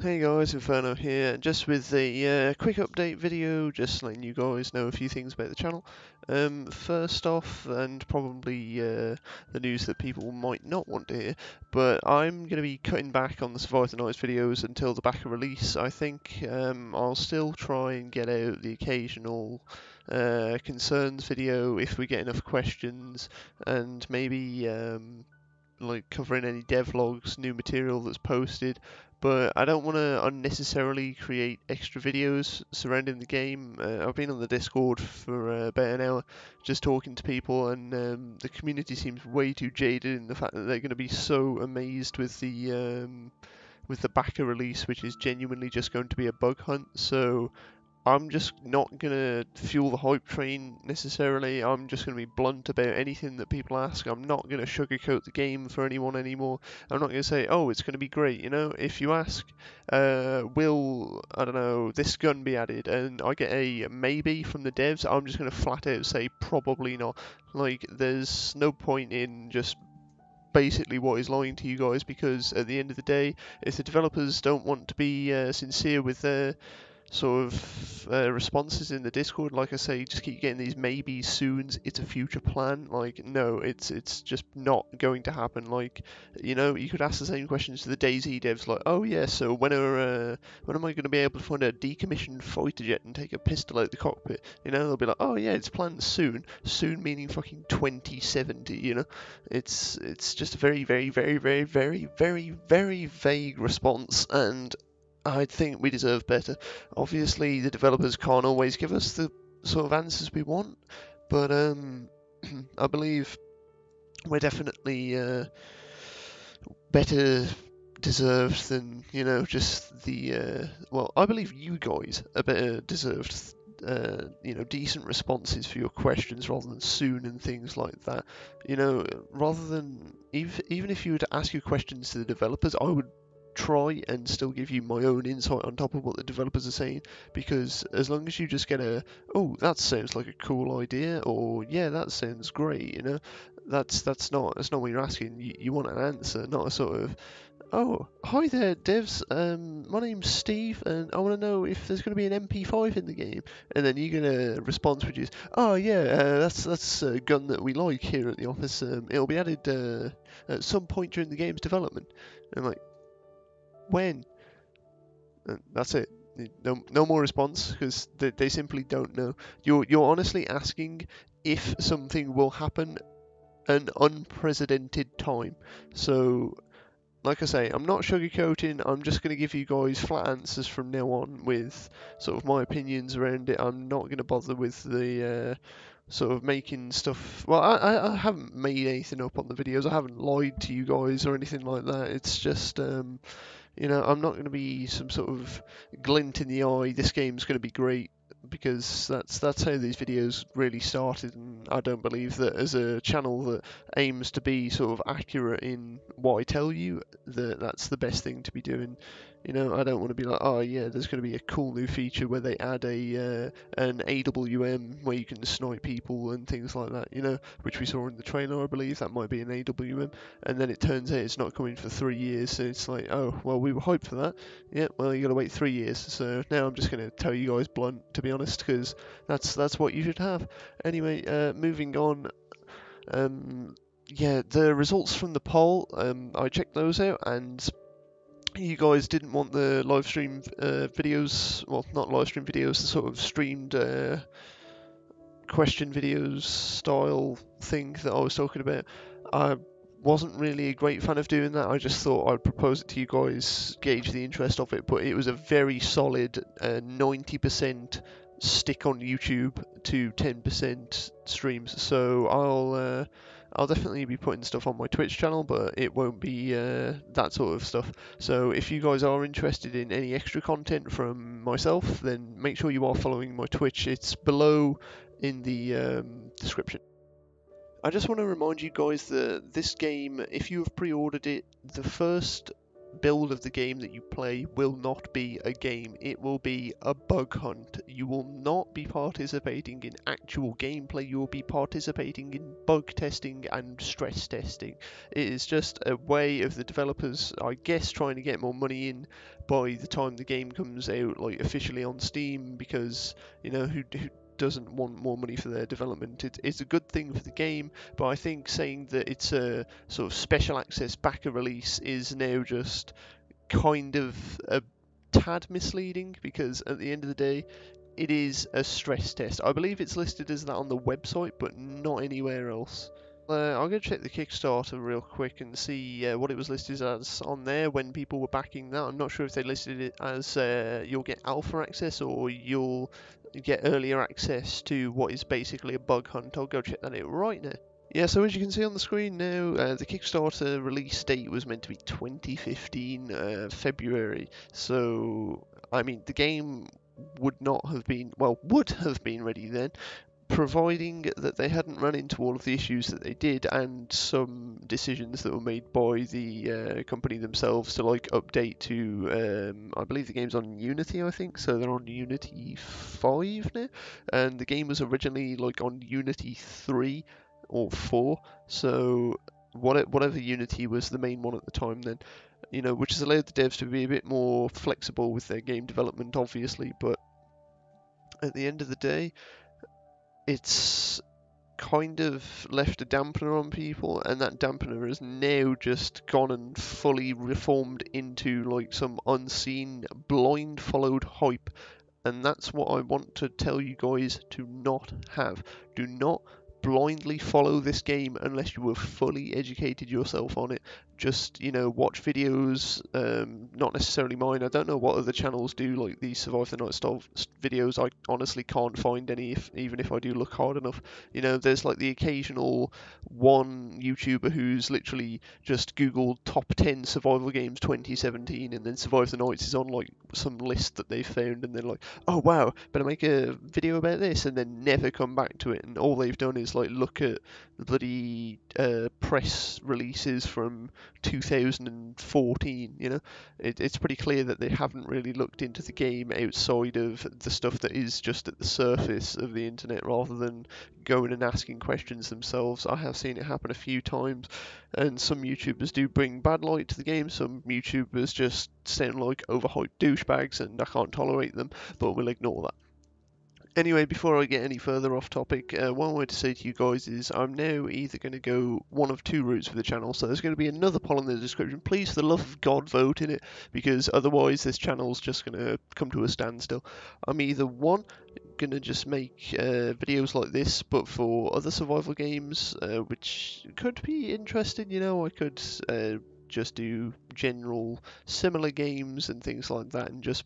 Hey guys, Inferno here, just with a quick update video, just letting you guys know a few things about the channel. First off, and probably the news that people might not want to hear, but I'm going to be cutting back on the Survive the Nights videos until the back of release. I think I'll still try and get out the occasional concerns video if we get enough questions, and maybe like covering any devlogs, new material that's posted, but I don't want to unnecessarily create extra videos surrounding the game. I've been on the Discord for about an hour just talking to people, and the community seems way too jaded in the fact that they're going to be so amazed with the backer release, which is genuinely just going to be a bug hunt. So I'm just not going to fuel the hype train necessarily. I'm just going to be blunt about anything that people ask. I'm not going to sugarcoat the game for anyone anymore. I'm not going to say, oh, it's going to be great. You know, if you ask, will, I don't know, this gun be added? And I get a maybe from the devs, I'm just going to flat out say probably not. Like, there's no point in just basically what is lying to you guys, because at the end of the day, if the developers don't want to be sincere with their sort of responses in the Discord, like I say, just keep getting these maybe soons, it's a future plan. Like, no, it's just not going to happen. Like, you know, you could ask the same questions to the DayZ devs, like, oh yeah, so when am I going to be able to find a decommissioned fighter jet and take a pistol out the cockpit? You know, they'll be like, oh yeah, it's planned soon. Soon meaning fucking 2070. You know, it's just a very very very very very very very vague response, and I think we deserve better. Obviously, the developers can't always give us the sort of answers we want, but I believe we're definitely better deserved than, you know, just the well, I believe you guys are better deserved, you know, decent responses for your questions rather than soon and things like that. You know, rather than even if you were to ask your questions to the developers, I would try and still give you my own insight on top of what the developers are saying, because as long as you just get a, oh, that sounds like a cool idea, or yeah, that sounds great, you know, that's not what you're asking. You want an answer, not a sort of, oh, hi there, devs. My name's Steve, and I want to know if there's going to be an MP5 in the game. And then you're going to respond, which is, oh yeah, that's a gun that we like here at the office. It'll be added at some point during the game's development. And I'm like, when? And that's it. No more response, because they simply don't know. You're honestly asking if something will happen an unprecedented time. So, like I say, I'm not sugarcoating. I'm just going to give you guys flat answers from now on with sort of my opinions around it. I'm not going to bother with the sort of making stuff. Well, I haven't made anything up on the videos. I haven't lied to you guys or anything like that. It's just you know, I'm not going to be some sort of glint in the eye, this game's going to be great, because that's how these videos really started, and I don't believe that as a channel that aims to be sort of accurate in what I tell you, that that's the best thing to be doing. You know, I don't want to be like, oh yeah, there's going to be a cool new feature where they add a an AWM where you can snipe people and things like that, you know, which we saw in the trailer, I believe, that might be an AWM, and then it turns out it's not coming for 3 years, so it's like, oh, well, we were hyped for that. Yeah, well, you gotta wait 3 years, so now I'm just gonna tell you guys blunt, to be honest, because that's what you should have. Anyway, moving on, yeah, the results from the poll, I checked those out, and you guys didn't want the live stream videos, well, not live stream videos, the sort of streamed question videos style thing that I was talking about. I wasn't really a great fan of doing that. I just thought I'd propose it to you guys, gauge the interest of it, but it was a very solid 90% stick on YouTube to 10% streams. So I'll definitely be putting stuff on my Twitch channel, but it won't be that sort of stuff. So if you guys are interested in any extra content from myself, then make sure you are following my Twitch. It's below in the description. I just want to remind you guys that this game, if you have pre-ordered it, the first build of the game that you play will not be a game. It will be a bug hunt. You will not be participating in actual gameplay. You will be participating in bug testing and stress testing. It is just a way of the developers, I guess, trying to get more money in by the time the game comes out, like officially on Steam, because who doesn't want more money for their development? It's a good thing for the game, but I think saying that it's a sort of special access backer release is now just kind of a tad misleading, because at the end of the day, it is a stress test. I believe it's listed as that on the website, but not anywhere else. I'll go check the Kickstarter real quick and see what it was listed as on there when people were backing that. I'm not sure if they listed it as you'll get alpha access or you'll get earlier access to what is basically a bug hunt. I'll go check that out right now. Yeah, so as you can see on the screen now, the Kickstarter release date was meant to be 2015 February. So, I mean, the game would not have been, well, would have been ready then, providing that they hadn't run into all of the issues that they did and some decisions that were made by the company themselves to like update to I believe the game's on Unity, I think, so they're on Unity 5 now, and the game was originally like on Unity 3 or 4, so whatever Unity was the main one at the time then, which has allowed the devs to be a bit more flexible with their game development, obviously, but at the end of the day, it's kind of left a dampener on people, and that dampener has now just gone and fully reformed into like some unseen blind followed hype, and that's what I want to tell you guys to not have. Do not blindly follow this game unless you have fully educated yourself on it. Just, watch videos, not necessarily mine. I don't know what other channels do like these Survive the Night style videos. I honestly can't find any, even if I do look hard enough. There's like the occasional one YouTuber who's literally just Googled top 10 survival games 2017, and then Survive the Nights is on like some list that they found, and then like, oh wow, better make a video about this, and then never come back to it. And all they've done is like look at the bloody press releases from 2014. It's pretty clear that they haven't really looked into the game outside of the stuff that is just at the surface of the internet, rather than going and asking questions themselves. I have seen it happen a few times, and some YouTubers do bring bad light to the game. Some YouTubers just sound like overhyped douchebags, and I can't tolerate them, but we'll ignore that. Anyway, before I get any further off topic, what I wanted to say to you guys is I'm now either going to go one of two routes for the channel. So there's going to be another poll in the description. Please, for the love of God, vote in it, because otherwise this channel's just going to come to a standstill. I'm either one, going to just make videos like this, but for other survival games, which could be interesting. I could just do general similar games and things like that, and just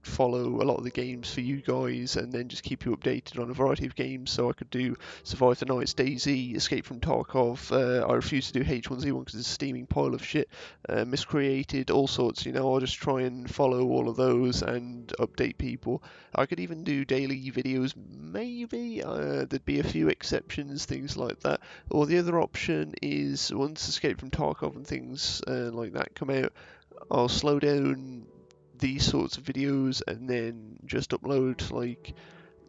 follow a lot of the games for you guys, and then just keep you updated on a variety of games. So I could do Survive the Nights, DayZ, Escape from Tarkov. I refuse to do H1Z1 because it's a steaming pile of shit. Miscreated, all sorts. I'll just try and follow all of those and update people. I could even do daily videos, maybe. There'd be a few exceptions, things like that. Or the other option is, once Escape from Tarkov and things like that come out, I'll slow down these sorts of videos and then just upload like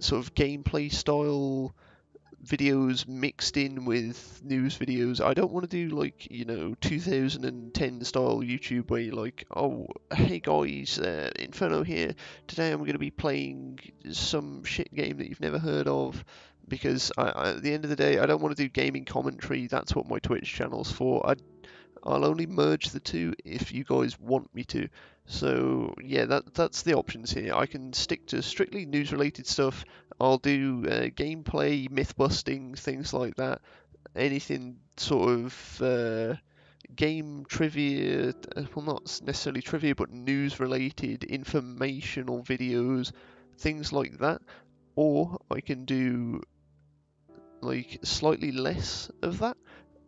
sort of gameplay style videos mixed in with news videos. I don't want to do like 2010 style YouTube where you're like, oh hey guys, Inferno here, today I'm going to be playing some shit game that you've never heard of, because at the end of the day I don't want to do gaming commentary. That's what my Twitch channel's for. I'll only merge the two if you guys want me to. So yeah, that's the options here. I can stick to strictly news related stuff. I'll do gameplay, myth busting, things like that. Anything sort of game trivia, well not necessarily trivia, but news related, informational videos, things like that. Or I can do like slightly less of that,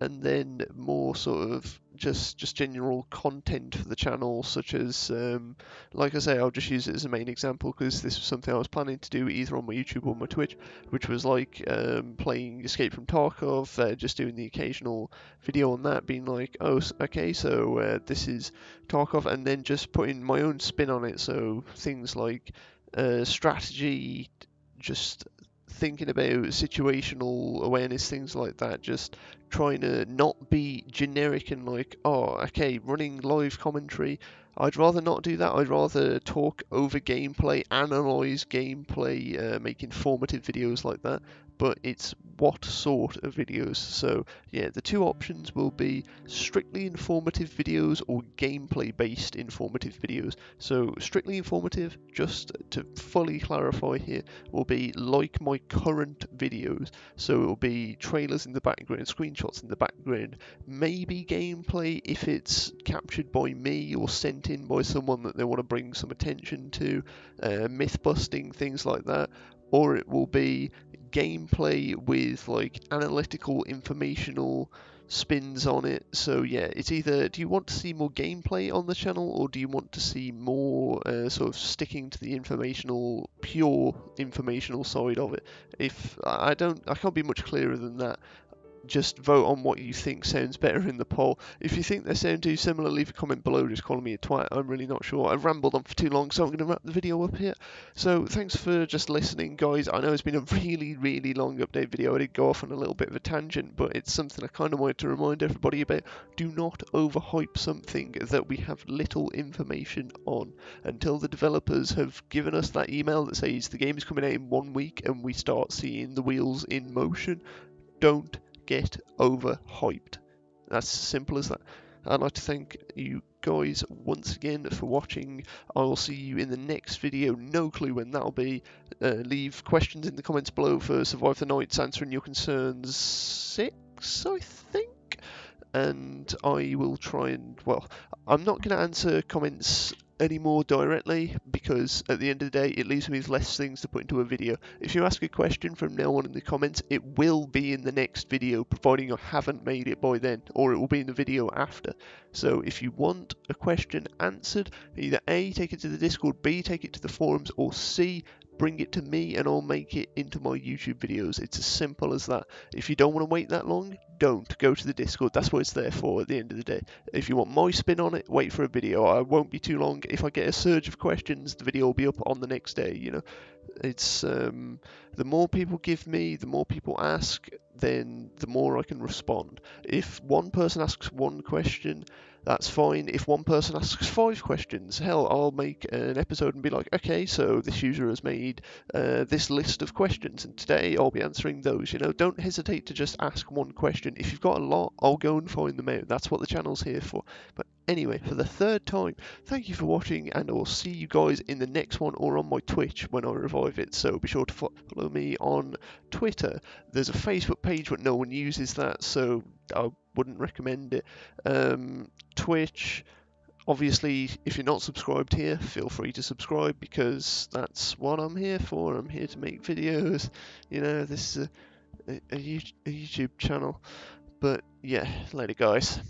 and then more sort of just general content for the channel, such as like I say, I'll just use it as a main example because this was something I was planning to do either on my YouTube or my Twitch, which was like playing Escape from Tarkov, just doing the occasional video on that, being like, oh, okay, so this is Tarkov, and then just putting my own spin on it, so things like strategy, just thinking about situational awareness, things like that, just trying to not be generic and like, oh, okay, running live commentary. I'd rather not do that. I'd rather talk over gameplay, analyze gameplay, make informative videos like that. But it's what sort of videos. So yeah, the two options will be strictly informative videos or gameplay based informative videos. So strictly informative, just to fully clarify here, will be like my current videos. So it will be trailers in the background, screenshots in the background, maybe gameplay if it's captured by me or sent in by someone that they want to bring some attention to, myth busting, things like that. Or it will be gameplay with like analytical, informational spins on it. So yeah, it's either do you want to see more gameplay on the channel, or do you want to see more sort of sticking to the informational, pure informational side of it. If I can't be much clearer than that. Just vote on what you think sounds better in the poll. If you think they sound too similar, leave a comment below just calling me a twat. I'm really not sure. I've rambled on for too long, so I'm going to wrap the video up here. So thanks for just listening, guys. I know it's been a really, really long update video. I did go off on a little bit of a tangent, but it's something I kind of wanted to remind everybody about. Do not overhype something that we have little information on until the developers have given us that email that says the game is coming out in 1 week and we start seeing the wheels in motion. Don't get overhyped. That's as simple as that. I'd like to thank you guys once again for watching. I will see you in the next video. No clue when that'll be. Leave questions in the comments below for Survive the Nights Answering Your Concerns 6, I think. And I will try and, well, I'm not going to answer comments anymore directly because at the end of the day it leaves me with less things to put into a video. If you ask a question from now on in the comments, it will be in the next video providing I haven't made it by then, or it will be in the video after. So if you want a question answered, either A, take it to the Discord, B, take it to the forums, or C, bring it to me and I'll make it into my YouTube videos. It's as simple as that. If you don't want to wait that long, don't go to the Discord. That's what it's there for at the end of the day. If you want my spin on it, wait for a video. I won't be too long. If I get a surge of questions, the video will be up on the next day, you know. It's the more people give me, the more people ask, then the more I can respond. If one person asks one question, that's fine. If one person asks 5 questions, hell, I'll make an episode and be like, okay, so this user has made this list of questions, and today I'll be answering those. You know, don't hesitate to just ask one question. If you've got a lot, I'll go and find them out. That's what the channel's here for. But anyway, for the 3rd time, thank you for watching, and I'll see you guys in the next one or on my Twitch when I revive it. So be sure to follow me on Twitter. There's a Facebook page, but no one uses that, so I wouldn't recommend it. Twitch, obviously, if you're not subscribed here, feel free to subscribe because that's what I'm here for. I'm here to make videos. You know, this is a YouTube channel. But yeah, later, guys.